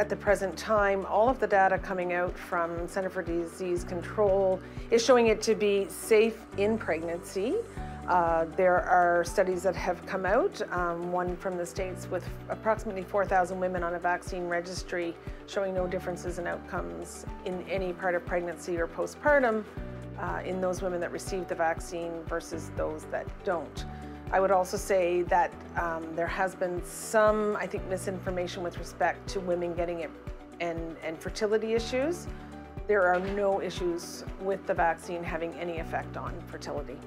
at the present time, all of the data coming out from Center for Disease Control is showing it to be safe in pregnancy. There are studies that have come out, one from the States with approximately 4,000 women on a vaccine registry showing no differences in outcomes in any part of pregnancy or postpartum in those women that receive the vaccine versus those that don't. I would also say that there has been some, I think, misinformation with respect to women getting it and fertility issues. There are no issues with the vaccine having any effect on fertility.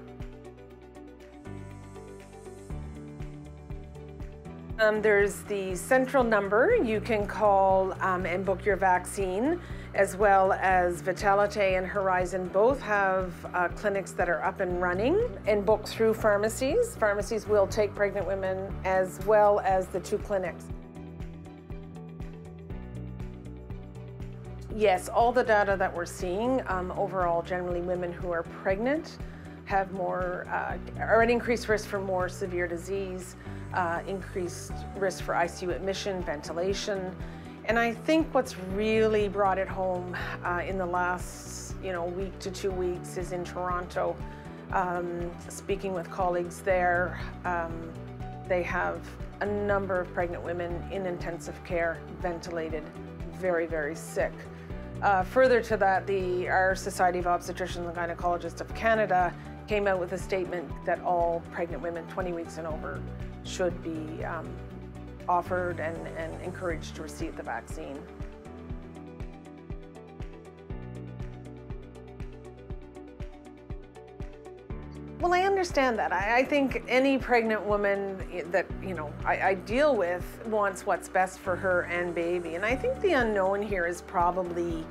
There's the central number you can call and book your vaccine, as well as Vitalite and Horizon both have clinics that are up and running and booked through pharmacies. Pharmacies will take pregnant women as well as the two clinics. Yes, all the data that we're seeing, overall, generally women who are pregnant have more, are at increased risk for more severe disease, increased risk for ICU admission, ventilation. And I think what's really brought it home in the last week to 2 weeks is in Toronto. Speaking with colleagues there, they have a number of pregnant women in intensive care, ventilated, very, very sick. Further to that, our Society of Obstetricians and Gynecologists of Canada came out with a statement that all pregnant women 20 weeks and over should be offered and encouraged to receive the vaccine. Well, I understand that. I think any pregnant woman that I deal with wants what's best for her and baby. And I think the unknown here is probably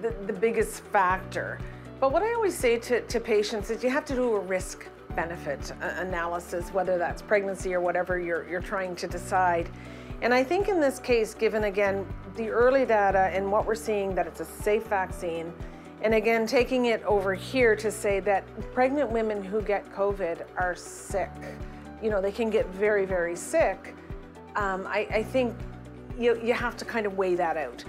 the biggest factor. But what I always say to patients is you have to do a risk-benefit analysis, whether that's pregnancy or whatever you're trying to decide. And I think in this case, given again the early data and what we're seeing that it's a safe vaccine, and again taking it over here to say that pregnant women who get COVID are sick, they can get very, very sick. I think you have to kind of weigh that out.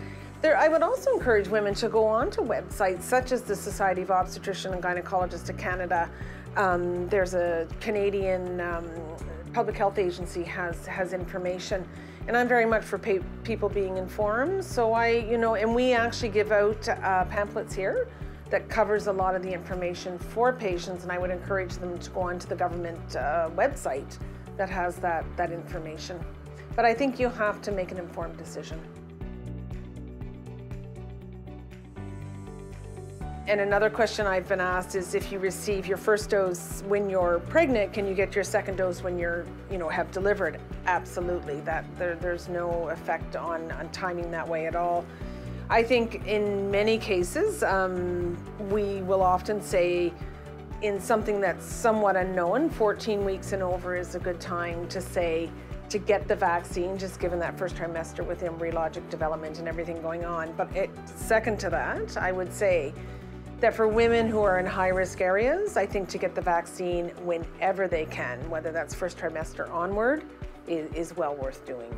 I would also encourage women to go onto websites such as the Society of Obstetricians and Gynecologists of Canada. There's a Canadian public health agency has information, and I'm very much for people being informed. So and we actually give out pamphlets here that covers a lot of the information for patients, and I would encourage them to go onto the government website that has that information. But I think you have to make an informed decision. And another question I've been asked is if you receive your first dose when you're pregnant, can you get your second dose when you're, have delivered? Absolutely. There's no effect on timing that way at all. I think in many cases, we will often say in something that's somewhat unknown, 14 weeks and over is a good time to get the vaccine, just given that first trimester with embryologic development and everything going on. But second to that, I would say that for women who are in high-risk areas, I think to get the vaccine whenever they can, whether that's first trimester onward, is well worth doing.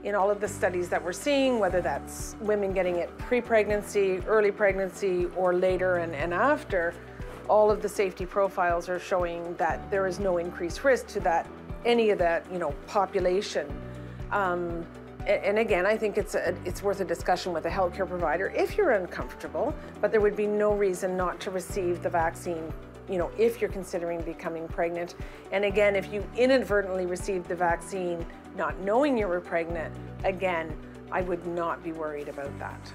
In all of the studies that we're seeing, whether that's women getting it pre-pregnancy, early pregnancy, or later and after, all of the safety profiles are showing that there is no increased risk to any of that population. And again, I think it's worth a discussion with a healthcare provider if you're uncomfortable, but there would be no reason not to receive the vaccine, if you're considering becoming pregnant. And again, if you inadvertently received the vaccine not knowing you were pregnant, again, I would not be worried about that.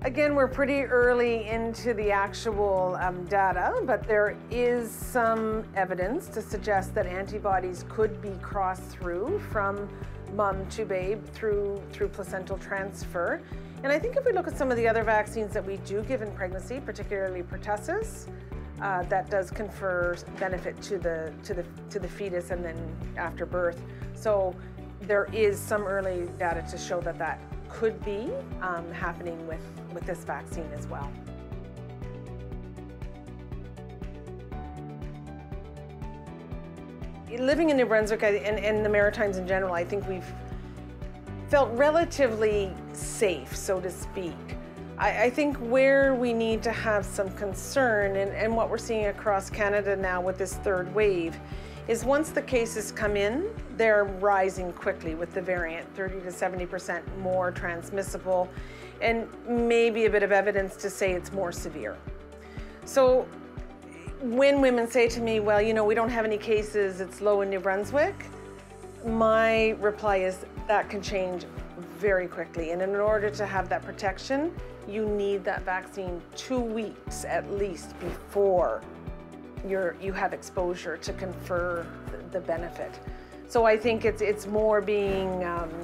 Again, we're pretty early into the actual data, but there is some evidence to suggest that antibodies could be crossed through from mom to babe through placental transfer. And I think if we look at some of the other vaccines that we do give in pregnancy, particularly pertussis, that does confer benefit to the fetus and then after birth. So there is some early data to show that could be happening with this vaccine as well. living in New Brunswick and the Maritimes in general, I think we've felt relatively safe, so to speak. I think where we need to have some concern, and what we're seeing across Canada now with this third wave, is once the cases come in, they're rising quickly with the variant, 30 to 70% more transmissible, and maybe a bit of evidence to say it's more severe. So when women say to me, well, you know, we don't have any cases, it's low in New Brunswick, my reply is that can change very quickly. And in order to have that protection, you need that vaccine 2 weeks at least before you have exposure to confer the benefit. So I think it's more being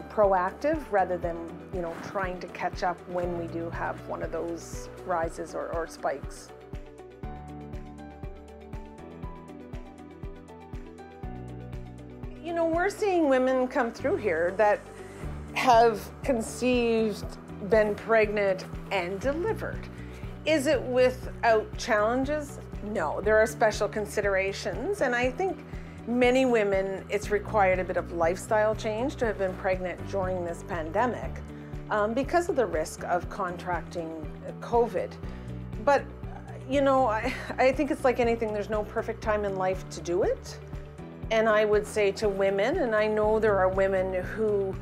proactive rather than, you know, trying to catch up when we do have one of those rises or spikes. You know, we're seeing women come through here that have conceived, been pregnant, and delivered. Is it without challenges? No, there are special considerations, and I think many women, it's required a bit of lifestyle change to have been pregnant during this pandemic because of the risk of contracting COVID. But, you know, I think it's like anything, there's no perfect time in life to do it. And I would say to women, and I know there are women who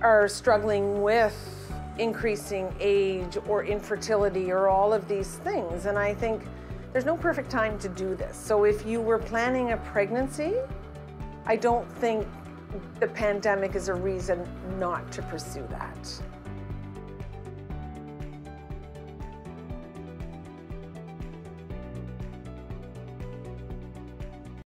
are struggling with increasing age or infertility or all of these things, and I think there's no perfect time to do this. So if you were planning a pregnancy, I don't think the pandemic is a reason not to pursue that.